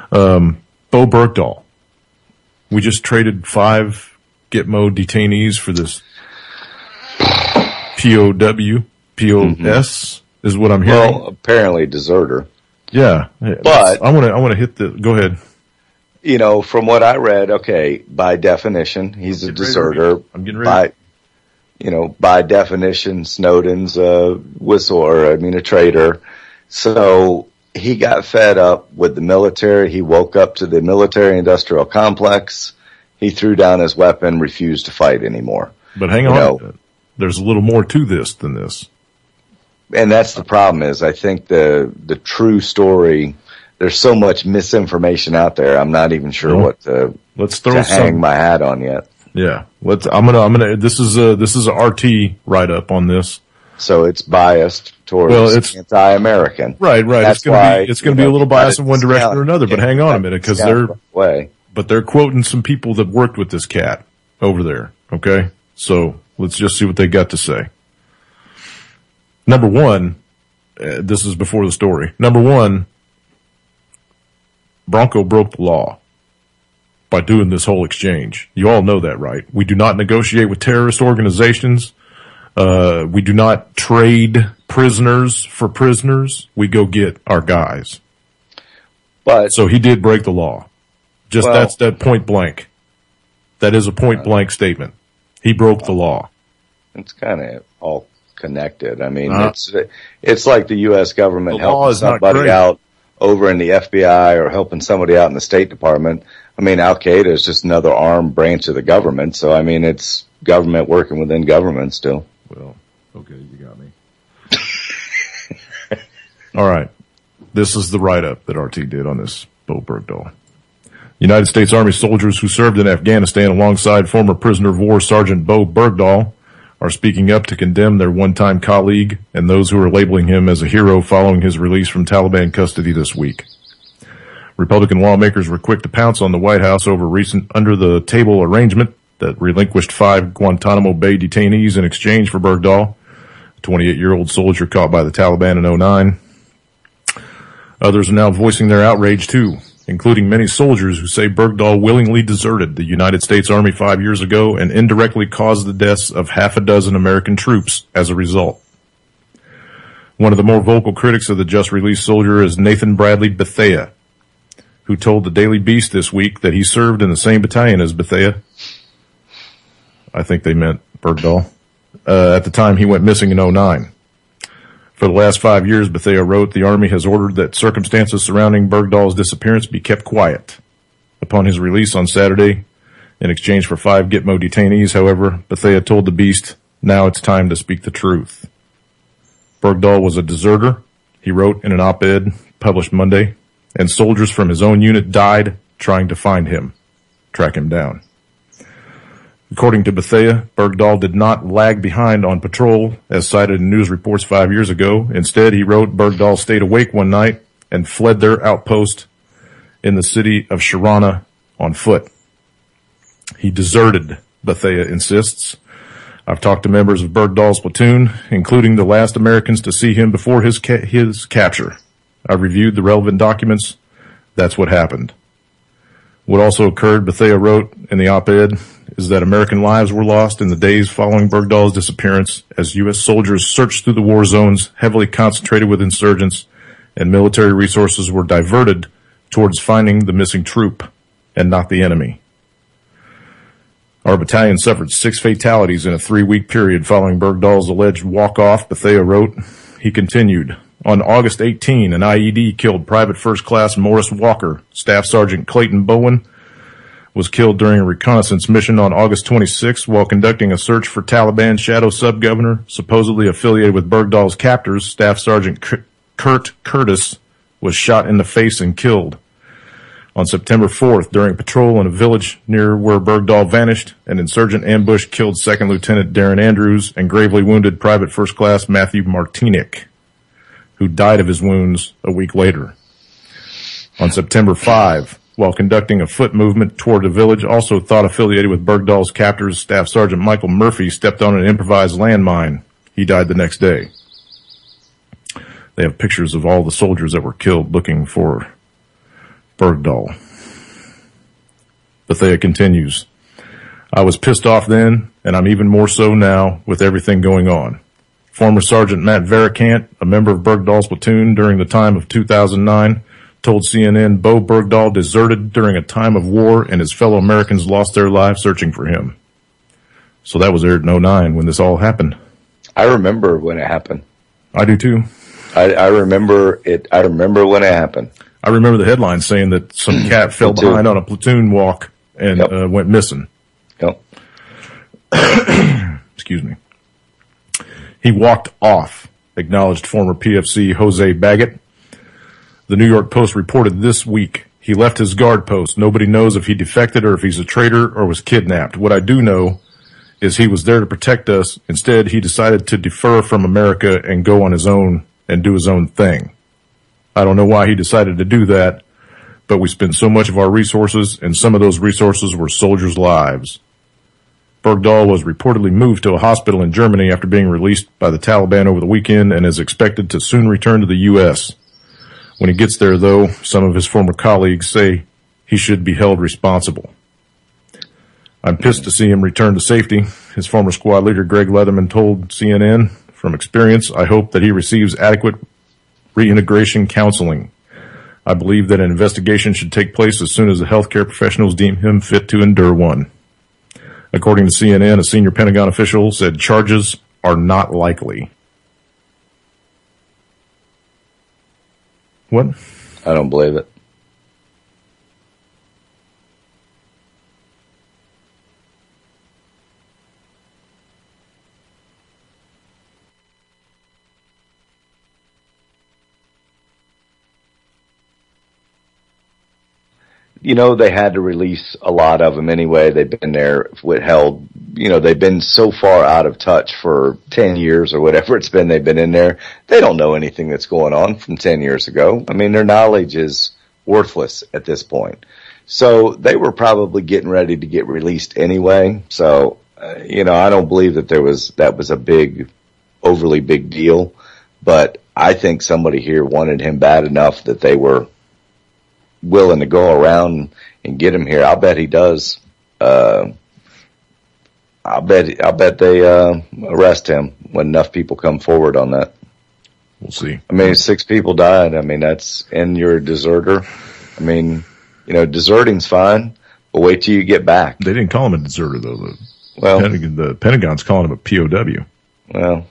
Bo Bergdahl. We just traded 5 Gitmo detainees for this POS is what I'm hearing.
Well, apparently deserter.
Yeah. But I want to hit the, go ahead.
From what I read, okay, by definition, he's a deserter.
I'm getting ready.
By definition, Snowden's a a traitor. So he got fed up with the military. He woke up to the military-industrial complex. He threw down his weapon, refused to fight anymore.
But hang on. There's a little more to this than this.
And that's the problem is I think the true story, there's so much misinformation out there. I'm not even sure what to hang my hat on yet.
Yeah. This is a RT write-up on this.
So it's biased towards it's anti-American.
Right. It's going to be a little biased in one direction or another, but hang on a minute because they're quoting some people that worked with this cat over there. Okay. So let's just see what they got to say. Number one, this is before the story. Number one, Bronco broke the law by doing this whole exchange. You all know that, right? We do not negotiate with terrorist organizations. We do not trade prisoners for prisoners. We go get our guys. So he did break the law. That's that point blank. That is a point blank statement. He broke the law.
It's kind of all connected. I mean, it's like the U.S. government helping somebody out over in the FBI or helping somebody out in the State Department. I mean, Al-Qaeda is just another armed branch of the government. So, I mean, it's government working within government still.
Well, okay, you got me. All right. This is the write-up that RT did on this Bo Bergdahl. United States Army soldiers who served in Afghanistan alongside former prisoner of war Sergeant Bo Bergdahl are speaking up to condemn their one-time colleague and those who are labeling him as a hero following his release from Taliban custody this week. Republican lawmakers were quick to pounce on the White House over recent under-the-table arrangement that relinquished 5 Guantanamo Bay detainees in exchange for Bergdahl, a 28-year-old soldier caught by the Taliban in 2009. Others are now voicing their outrage, too, including many soldiers who say Bergdahl willingly deserted the United States Army 5 years ago and indirectly caused the deaths of half a dozen American troops as a result. One of the more vocal critics of the just-released soldier is Nathan Bradley Bethea, who told the Daily Beast this week that he served in the same battalion as Bethea. I think they meant Bergdahl. At the time he went missing in 2009. For the last 5 years, Bethea wrote, the Army has ordered that circumstances surrounding Bergdahl's disappearance be kept quiet. Upon his release on Saturday, in exchange for 5 Gitmo detainees, however, Bethea told the Beast, now it's time to speak the truth. Bergdahl was a deserter, he wrote in an op-ed published Monday, and soldiers from his own unit died trying to find him, track him down. According to Bethea, Bergdahl did not lag behind on patrol, as cited in news reports 5 years ago. Instead, he wrote, Bergdahl stayed awake one night and fled their outpost in the city of Sharana on foot. He deserted, Bethea insists. I've talked to members of Bergdahl's platoon, including the last Americans to see him before his capture. I've reviewed the relevant documents. That's what happened. What also occurred, Bethea wrote in the op-ed, is that American lives were lost in the days following Bergdahl's disappearance as U.S. soldiers searched through the war zones heavily concentrated with insurgents, and military resources were diverted towards finding the missing troop and not the enemy. Our battalion suffered 6 fatalities in a 3-week period following Bergdahl's alleged walk-off, Bethea wrote. He continued, on August 18, an IED killed Private First Class Morris Walker. Staff Sergeant Clayton Bowen was killed during a reconnaissance mission on August 26 while conducting a search for Taliban shadow sub-governor, supposedly affiliated with Bergdahl's captors. Staff Sergeant Kurt Curtis was shot in the face and killed. On September 4th, during patrol in a village near where Bergdahl vanished, an insurgent ambush killed 2nd Lieutenant Darren Andrews and gravely wounded Private First Class Matthew Martinick, who died of his wounds a week later. On September 5, while conducting a foot movement toward the village, also thought affiliated with Bergdahl's captors, Staff Sergeant Michael Murphy stepped on an improvised landmine. He died the next day. They have pictures of all the soldiers that were killed looking for Bergdahl. Bethea continues, I was pissed off then, and I'm even more so now with everything going on. Former Sergeant Matt Vericant, a member of Bergdahl's platoon during the time of 2009, told CNN Bo Bergdahl deserted during a time of war and his fellow Americans lost their lives searching for him. So that was aired in 2009 when this all happened.
I remember when it happened.
I do too.
I remember it. I remember when it happened.
I remember the headline saying that some cat fell behind on a platoon walk and went missing.
Yep.
Excuse me. He walked off, acknowledged former PFC Jose Baggett. The New York Post reported this week, he left his guard post. Nobody knows if he defected or if he's a traitor or was kidnapped. What I do know is he was there to protect us. Instead, he decided to defer from America and go on his own and do his own thing. I don't know why he decided to do that, but we spend so much of our resources, and some of those resources were soldiers' lives. Bergdahl was reportedly moved to a hospital in Germany after being released by the Taliban over the weekend and is expected to soon return to the U.S. When he gets there, though, some of his former colleagues say he should be held responsible. I'm pissed to see him return to safety. His former squad leader, Greg Leatherman, told CNN, from experience, I hope that he receives adequate reintegration counseling. I believe that an investigation should take place as soon as the healthcare professionals deem him fit to endure one. According to CNN, a senior Pentagon official said charges are not likely. What?
I don't believe it. You know, they had to release a lot of them anyway. They've been there withheld. You know, they've been so far out of touch for 10 years or whatever it's been they've been in there. They don't know anything that's going on from 10 years ago. I mean, their knowledge is worthless at this point. So they were probably getting ready to get released anyway. So, you know, I don't believe that that was a big, overly big deal. But I think somebody here wanted him bad enough that they were willing to go around and get him here. I'll bet he does. I'll bet they arrest him when enough people come forward on that.
We'll see. I
mean, 6 people died. I mean, and you're a deserter. I mean, you know, deserting's fine, but wait till you get back.
They didn't call him a deserter though.
The
Pentagon's calling him a POW.
Well,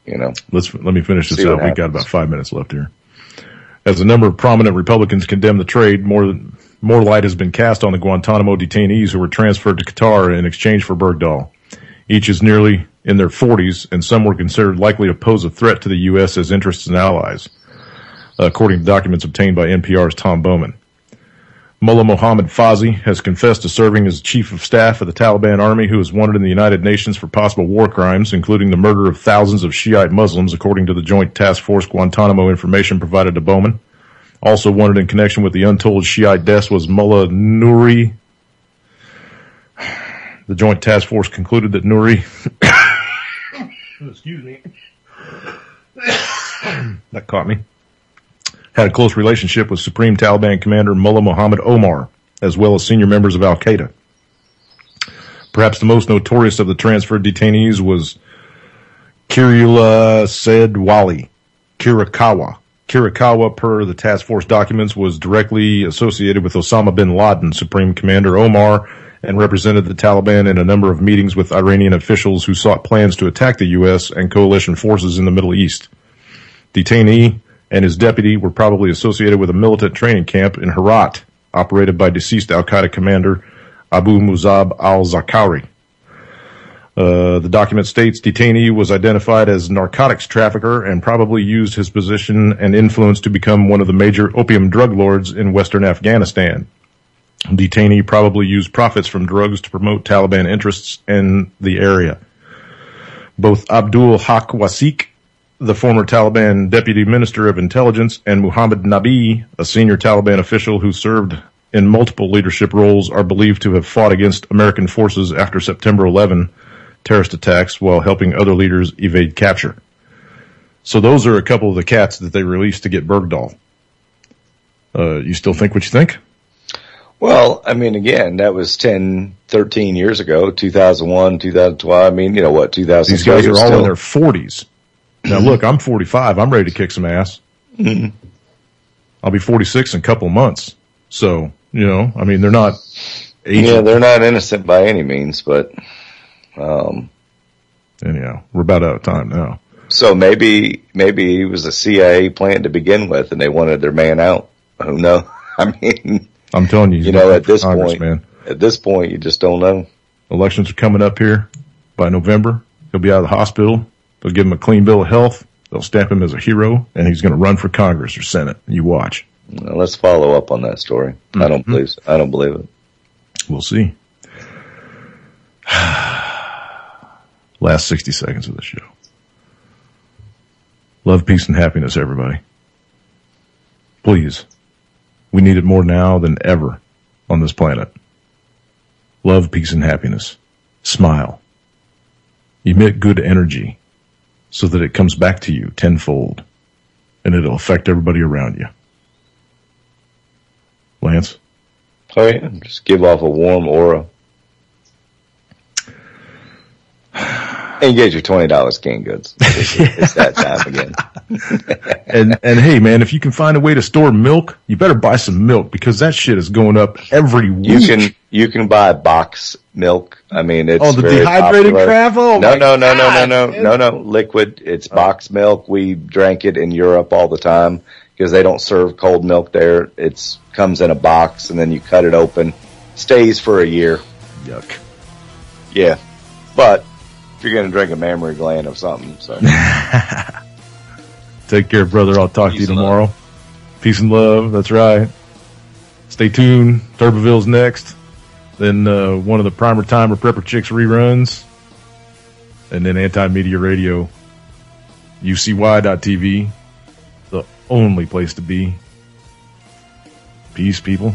you know.
Let me finish this out. We got about 5 minutes left here. As a number of prominent Republicans condemn the trade, more light has been cast on the Guantanamo detainees who were transferred to Qatar in exchange for Bergdahl. Each is nearly in their 40s, and some were considered likely to pose a threat to the U.S. as interests and allies, according to documents obtained by NPR's Tom Bowman. Mullah Mohammad Fauzi has confessed to serving as chief of staff of the Taliban army, who is wanted in the United Nations for possible war crimes, including the murder of thousands of Shiite Muslims, according to the Joint Task Force Guantanamo information provided to Bowman. Also wanted in connection with the untold Shiite deaths was Mullah Nouri. The Joint Task Force concluded that Nouri excuse me. That caught me. Had a close relationship with Supreme Taliban Commander Mullah Muhammad Omar, as well as senior members of Al-Qaeda. Perhaps the most notorious of the transferred detainees was Kirula Said Wali, Kirikawa. Kirikawa, per the task force documents, was directly associated with Osama bin Laden, Supreme Commander Omar, and represented the Taliban in a number of meetings with Iranian officials who sought plans to attack the U.S. and coalition forces in the Middle East. Detainee and his deputy were probably associated with a militant training camp in Herat, operated by deceased Al-Qaeda commander Abu Musab al-Zakari. The document states detainee was identified as narcotics trafficker and probably used his position and influence to become one of the major opium drug lords in western Afghanistan. Detainee probably used profits from drugs to promote Taliban interests in the area. Both Abdul Haq Wasik, the former Taliban deputy minister of intelligence, and Muhammad Nabi, a senior Taliban official who served in multiple leadership roles, are believed to have fought against American forces after September 11 terrorist attacks while helping other leaders evade capture. So those are a couple of the cats that they released to get Bergdahl. You still think what you think?
Well, I mean, again, that was 10, 13 years ago, 2001, 2012. I mean, 2000.
These guys are all in their 40s. Now, look, I'm 45. I'm ready to kick some ass. Mm-hmm. I'll be 46 in a couple of months. So, I mean, they're not aging.
Yeah, they're not innocent by any means, but...
anyhow, we're about out of time now.
So maybe he was a CIA plant to begin with, and they wanted their man out. Who knows? I mean...
I'm telling you,
at this point, man. At this point, you just don't know.
Elections are coming up here by November. He'll be out of the hospital. They'll give him a clean bill of health. They'll stamp him as a hero, and he's going to run for Congress or Senate. You watch.
Well, let's follow up on that story. Mm-hmm. I don't believe it.
We'll see. Last 60 seconds of the show. Love, peace, and happiness, everybody. Please. We need it more now than ever on this planet. Love, peace, and happiness. Smile. Emit good energy so that it comes back to you tenfold, and it'll affect everybody around you. Lance?
Oh, yeah. Just give off a warm aura. And get your $20 canned goods. It's that time again.
and hey, man, if you can find a way to store milk, you better buy some milk because that shit is going up every week.
You can buy box milk. I mean, it's
the dehydrated
popular.
crap. Oh,
no, liquid. It's box milk. We drank it in Europe all the time because they don't serve cold milk there. It comes in a box and then you cut it open. Stays for a year.
Yuck.
Yeah, but. You're going to drink a mammary gland of something. So,
take care, brother. I'll talk to you tomorrow. Peace and love. That's right. Stay tuned. Turboville's next. Then one of the Primer Time or Prepper Chicks reruns. And then Anti-Media Radio. UCY.TV. The only place to be. Peace, people.